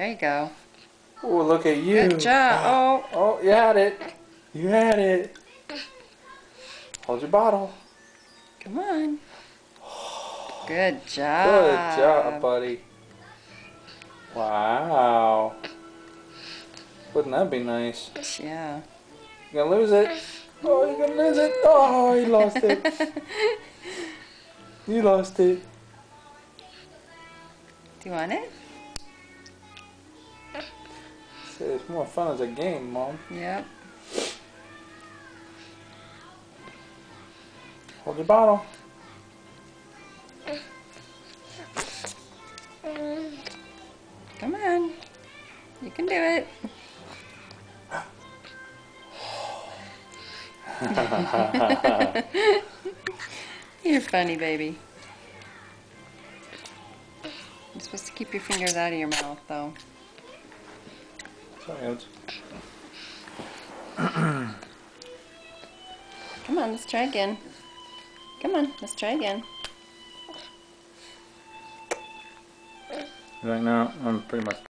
There you go. Oh, look at you. Good job. Oh. Oh, you had it. You had it. Hold your bottle. Come on. Good job. Good job, buddy. Wow. Wouldn't that be nice? Yeah. You're gonna lose it. Oh, you're gonna lose it. Oh, you lost it. You lost it. Do you want it? It's more fun as a game, Mom. Yep. Hold your bottle. Come on. You can do it. You're funny, baby. You're supposed to keep your fingers out of your mouth, though. Sorry, Come on, let's try again. Come on, let's try again. Right now, I'm pretty much